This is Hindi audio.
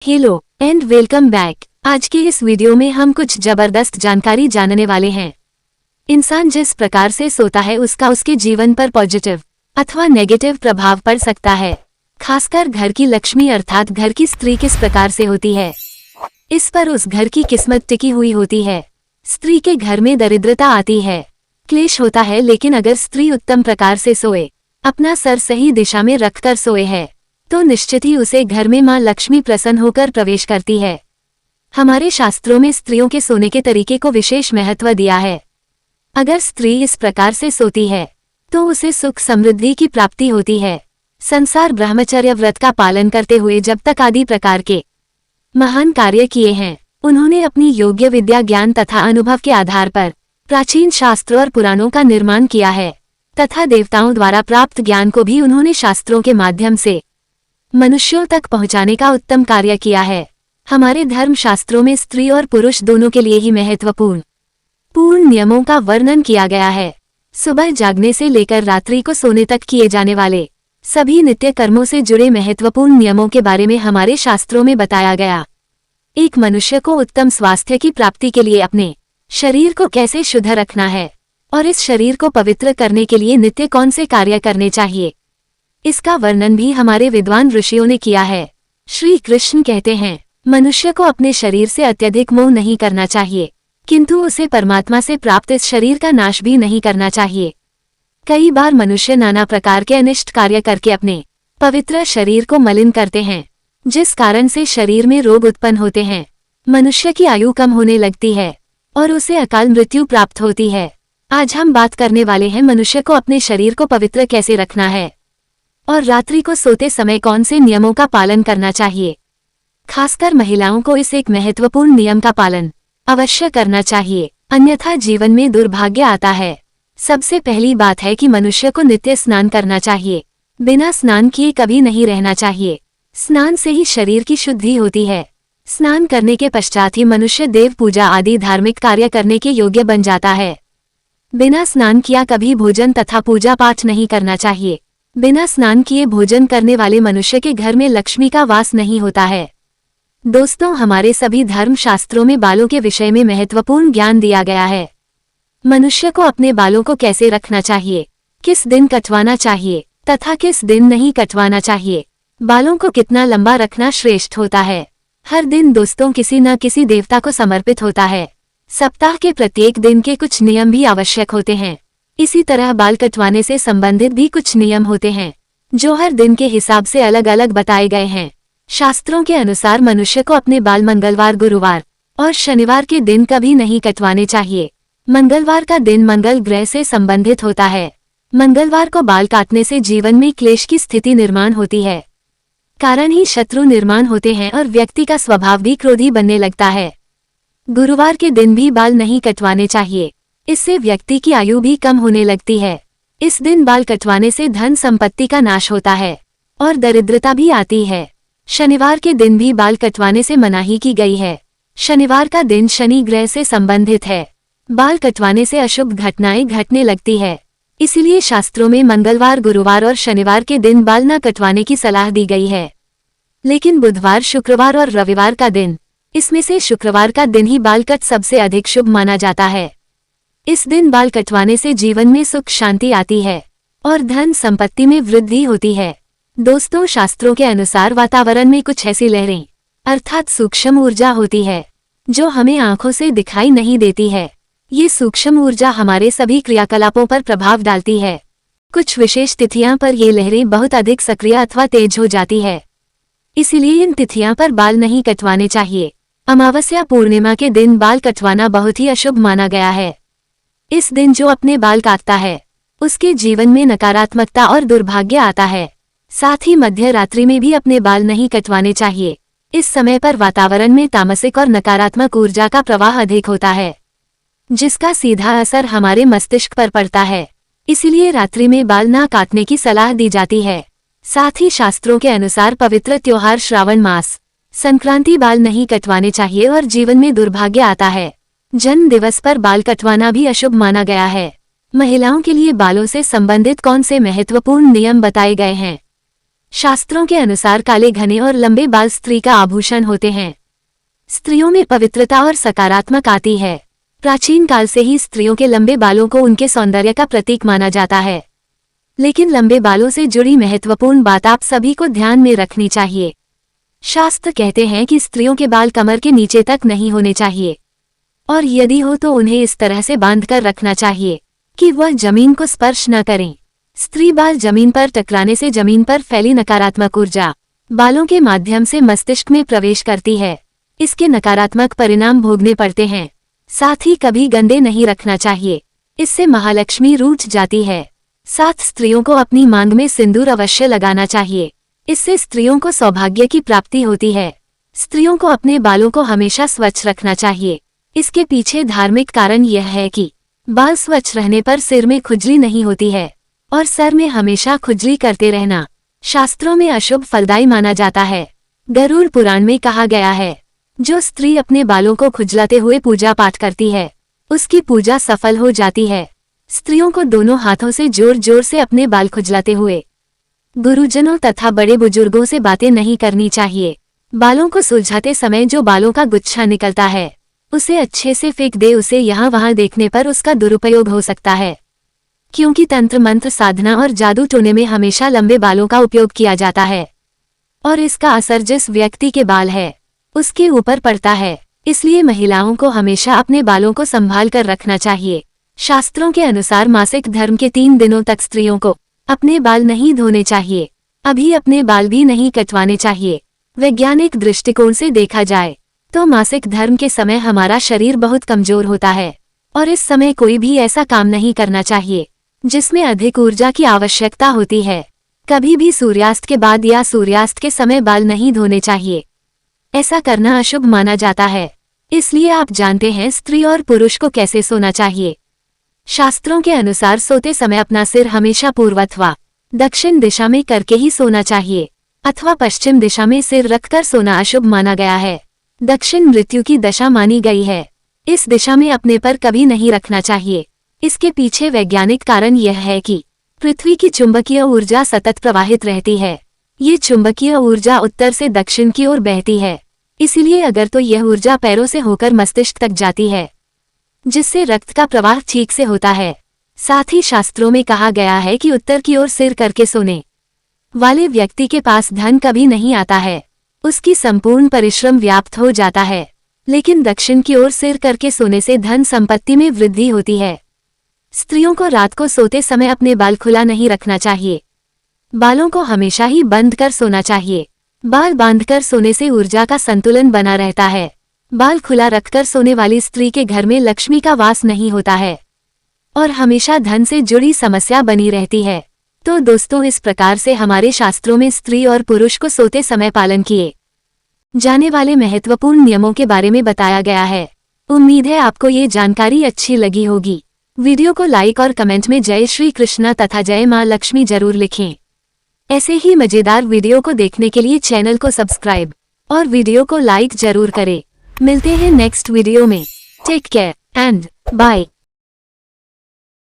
Hello and welcome back. आज के इस वीडियो में हम कुछ जबरदस्त जानकारी जानने वाले हैं। इंसान जिस प्रकार से सोता है उसका उसके जीवन पर पॉजिटिव अथवा नेगेटिव प्रभाव पड़ सकता है। खासकर घर की लक्ष्मी अर्थात घर की स्त्री किस प्रकार से होती है, इस पर उस घर की किस्मत टिकी हुई होती है। स्त्री के घर में दरिद्रता आती है, क्लेश होता है, लेकिन अगर स्त्री उत्तम प्रकार से सोए, अपना सर सही दिशा में रखकर सोए है, तो निश्चित ही उसे घर में मां लक्ष्मी प्रसन्न होकर प्रवेश करती है। हमारे शास्त्रों में स्त्रियों के सोने के तरीके को विशेष महत्व दिया है। अगर स्त्री इस प्रकार से सोती है तो उसे सुख समृद्धि की प्राप्ति होती है। संसार ब्रह्मचर्य व्रत का पालन करते हुए जब तक आदि प्रकार के महान कार्य किए हैं, उन्होंने अपनी योग्य विद्या ज्ञान तथा अनुभव के आधार पर प्राचीन शास्त्रों और पुराणों का निर्माण किया है तथा देवताओं द्वारा प्राप्त ज्ञान को भी उन्होंने शास्त्रों के माध्यम से मनुष्यों तक पहुंचाने का उत्तम कार्य किया है। हमारे धर्म शास्त्रों में स्त्री और पुरुष दोनों के लिए ही महत्वपूर्ण नियमों का वर्णन किया गया है। सुबह जागने से लेकर रात्रि को सोने तक किए जाने वाले सभी नित्य कर्मों से जुड़े महत्वपूर्ण नियमों के बारे में हमारे शास्त्रों में बताया गया। एक मनुष्य को उत्तम स्वास्थ्य की प्राप्ति के लिए अपने शरीर को कैसे शुद्ध रखना है और इस शरीर को पवित्र करने के लिए नित्य कौन से कार्य करने चाहिए, इसका वर्णन भी हमारे विद्वान ऋषियों ने किया है। श्री कृष्ण कहते हैं, मनुष्य को अपने शरीर से अत्यधिक मोह नहीं करना चाहिए, किंतु उसे परमात्मा से प्राप्त इस शरीर का नाश भी नहीं करना चाहिए। कई बार मनुष्य नाना प्रकार के अनिष्ट कार्य करके अपने पवित्र शरीर को मलिन करते हैं, जिस कारण से शरीर में रोग उत्पन्न होते हैं, मनुष्य की आयु कम होने लगती है और उसे अकाल मृत्यु प्राप्त होती है। आज हम बात करने वाले हैं मनुष्य को अपने शरीर को पवित्र कैसे रखना है और रात्रि को सोते समय कौन से नियमों का पालन करना चाहिए। खासकर महिलाओं को इस एक महत्वपूर्ण नियम का पालन अवश्य करना चाहिए, अन्यथा जीवन में दुर्भाग्य आता है। सबसे पहली बात है कि मनुष्य को नित्य स्नान करना चाहिए। बिना स्नान किए कभी नहीं रहना चाहिए। स्नान से ही शरीर की शुद्धि होती है। स्नान करने के पश्चात ही मनुष्य देव पूजा आदि धार्मिक कार्य करने के योग्य बन जाता है। बिना स्नान किया कभी भोजन तथा पूजा पाठ नहीं करना चाहिए। बिना स्नान किए भोजन करने वाले मनुष्य के घर में लक्ष्मी का वास नहीं होता है। दोस्तों, हमारे सभी धर्म शास्त्रों में बालों के विषय में महत्वपूर्ण ज्ञान दिया गया है। मनुष्य को अपने बालों को कैसे रखना चाहिए, किस दिन कटवाना चाहिए तथा किस दिन नहीं कटवाना चाहिए, बालों को कितना लंबा रखना श्रेष्ठ होता है। हर दिन दोस्तों किसी न किसी देवता को समर्पित होता है। सप्ताह के प्रत्येक दिन के कुछ नियम भी आवश्यक होते हैं। इसी तरह बाल कटवाने से संबंधित भी कुछ नियम होते हैं जो हर दिन के हिसाब से अलग अलग बताए गए हैं। शास्त्रों के अनुसार मनुष्य को अपने बाल मंगलवार, गुरुवार और शनिवार के दिन कभी नहीं कटवाने चाहिए। मंगलवार का दिन मंगल ग्रह से संबंधित होता है। मंगलवार को बाल काटने से जीवन में क्लेश की स्थिति निर्माण होती है, कारण ही शत्रु निर्माण होते हैं और व्यक्ति का स्वभाव भी क्रोधी बनने लगता है। गुरुवार के दिन भी बाल नहीं कटवाने चाहिए, इससे व्यक्ति की आयु भी कम होने लगती है। इस दिन बाल कटवाने से धन संपत्ति का नाश होता है और दरिद्रता भी आती है। शनिवार के दिन भी बाल कटवाने से मनाही की गई है। शनिवार का दिन शनि ग्रह से संबंधित है। बाल कटवाने से अशुभ घटनाएं घटने लगती है, इसीलिए शास्त्रों में मंगलवार, गुरुवार और शनिवार के दिन बाल न कटवाने की सलाह दी गई है। लेकिन बुधवार, शुक्रवार और रविवार का दिन, इसमें से शुक्रवार का दिन ही बाल कट सबसे अधिक शुभ माना जाता है। इस दिन बाल कटवाने से जीवन में सुख शांति आती है और धन संपत्ति में वृद्धि होती है। दोस्तों, शास्त्रों के अनुसार वातावरण में कुछ ऐसी लहरें अर्थात सूक्ष्म ऊर्जा होती है जो हमें आंखों से दिखाई नहीं देती है। ये सूक्ष्म ऊर्जा हमारे सभी क्रियाकलापों पर प्रभाव डालती है। कुछ विशेष तिथियां पर ये लहरें बहुत अधिक सक्रिय अथवा तेज हो जाती है, इसीलिए इन तिथियां पर बाल नहीं कटवाने चाहिए। अमावस्या, पूर्णिमा के दिन बाल कटवाना बहुत ही अशुभ माना गया है। इस दिन जो अपने बाल काटता है उसके जीवन में नकारात्मकता और दुर्भाग्य आता है। साथ ही मध्य रात्रि में भी अपने बाल नहीं कटवाने चाहिए। इस समय पर वातावरण में तामसिक और नकारात्मक ऊर्जा का प्रवाह अधिक होता है, जिसका सीधा असर हमारे मस्तिष्क पर पड़ता है। इसीलिए रात्रि में बाल ना काटने की सलाह दी जाती है। साथ ही शास्त्रों के अनुसार पवित्र त्योहार श्रावण मास संक्रांति बाल नहीं कटवाने चाहिए और जीवन में दुर्भाग्य आता है। जन्म दिवस पर बाल कटवाना भी अशुभ माना गया है। महिलाओं के लिए बालों से संबंधित कौन से महत्वपूर्ण नियम बताए गए हैं, शास्त्रों के अनुसार काले घने और लंबे बाल स्त्री का आभूषण होते हैं। स्त्रियों में पवित्रता और सकारात्मक आती है। प्राचीन काल से ही स्त्रियों के लंबे बालों को उनके सौंदर्य का प्रतीक माना जाता है। लेकिन लंबे बालों से जुड़ी महत्वपूर्ण बात आप सभी को ध्यान में रखनी चाहिए। शास्त्र कहते हैं कि स्त्रियों के बाल कमर के नीचे तक नहीं होने चाहिए, और यदि हो तो उन्हें इस तरह से बांधकर रखना चाहिए कि वह जमीन को स्पर्श न करें। स्त्री बाल जमीन पर टकराने से जमीन पर फैली नकारात्मक ऊर्जा बालों के माध्यम से मस्तिष्क में प्रवेश करती है। इसके नकारात्मक परिणाम भोगने पड़ते हैं। साथ ही कभी गंदे नहीं रखना चाहिए, इससे महालक्ष्मी रूठ जाती है। साथ स्त्रियों को अपनी मांग में सिंदूर अवश्य लगाना चाहिए, इससे स्त्रियों को सौभाग्य की प्राप्ति होती है। स्त्रियों को अपने बालों को हमेशा स्वच्छ रखना चाहिए। इसके पीछे धार्मिक कारण यह है कि बाल स्वच्छ रहने पर सिर में खुजली नहीं होती है, और सर में हमेशा खुजली करते रहना शास्त्रों में अशुभ फलदायी माना जाता है। गरुड़ पुराण में कहा गया है, जो स्त्री अपने बालों को खुजलाते हुए पूजा पाठ करती है, उसकी पूजा सफल हो जाती है। स्त्रियों को दोनों हाथों से जोर जोर से अपने बाल खुजलाते हुए गुरुजनों तथा बड़े बुजुर्गों से बातें नहीं करनी चाहिए। बालों को सुलझाते समय जो बालों का गुच्छा निकलता है, उसे अच्छे से फेंक दे। उसे यहाँ वहाँ देखने पर उसका दुरुपयोग हो सकता है, क्योंकि तंत्र मंत्र साधना और जादू टोने में हमेशा लंबे बालों का उपयोग किया जाता है, और इसका असर जिस व्यक्ति के बाल है उसके ऊपर पड़ता है। इसलिए महिलाओं को हमेशा अपने बालों को संभाल कर रखना चाहिए। शास्त्रों के अनुसार मासिक धर्म के 3 दिनों तक स्त्रियों को अपने बाल नहीं धोने चाहिए, अभी अपने बाल भी नहीं कटवाने चाहिए। वैज्ञानिक दृष्टिकोण से देखा जाए तो मासिक धर्म के समय हमारा शरीर बहुत कमजोर होता है, और इस समय कोई भी ऐसा काम नहीं करना चाहिए जिसमें अधिक ऊर्जा की आवश्यकता होती है। कभी भी सूर्यास्त के बाद या सूर्यास्त के समय बाल नहीं धोने चाहिए, ऐसा करना अशुभ माना जाता है। इसलिए आप जानते हैं स्त्री और पुरुष को कैसे सोना चाहिए। शास्त्रों के अनुसार सोते समय अपना सिर हमेशा पूर्व अथवा दक्षिण दिशा में करके ही सोना चाहिए, अथवा पश्चिम दिशा में सिर रखकर सोना अशुभ माना गया है। दक्षिण मृत्यु की दशा मानी गई है, इस दिशा में अपने पर कभी नहीं रखना चाहिए। इसके पीछे वैज्ञानिक कारण यह है कि पृथ्वी की चुंबकीय ऊर्जा सतत प्रवाहित रहती है। ये चुंबकीय ऊर्जा उत्तर से दक्षिण की ओर बहती है, इसीलिए अगर तो यह ऊर्जा पैरों से होकर मस्तिष्क तक जाती है, जिससे रक्त का प्रवाह ठीक से होता है। साथ ही शास्त्रों में कहा गया है कि उत्तर की ओर सिर करके सोने वाले व्यक्ति के पास धन कभी नहीं आता है, उसकी संपूर्ण परिश्रम व्याप्त हो जाता है। लेकिन दक्षिण की ओर सिर करके सोने से धन संपत्ति में वृद्धि होती है। स्त्रियों को रात को सोते समय अपने बाल खुला नहीं रखना चाहिए, बालों को हमेशा ही बंद कर सोना चाहिए। बाल बांधकर सोने से ऊर्जा का संतुलन बना रहता है। बाल खुला रखकर सोने वाली स्त्री के घर में लक्ष्मी का वास नहीं होता है, और हमेशा धन से जुड़ी समस्या बनी रहती है। तो दोस्तों, इस प्रकार से हमारे शास्त्रों में स्त्री और पुरुष को सोते समय पालन किए जाने वाले महत्वपूर्ण नियमों के बारे में बताया गया है। उम्मीद है आपको ये जानकारी अच्छी लगी होगी। वीडियो को लाइक और कमेंट में जय श्री कृष्णा तथा जय मां लक्ष्मी जरूर लिखें। ऐसे ही मजेदार वीडियो को देखने के लिए चैनल को सब्सक्राइब और वीडियो को लाइक जरूर करें। मिलते हैं नेक्स्ट वीडियो में। Take care and bye.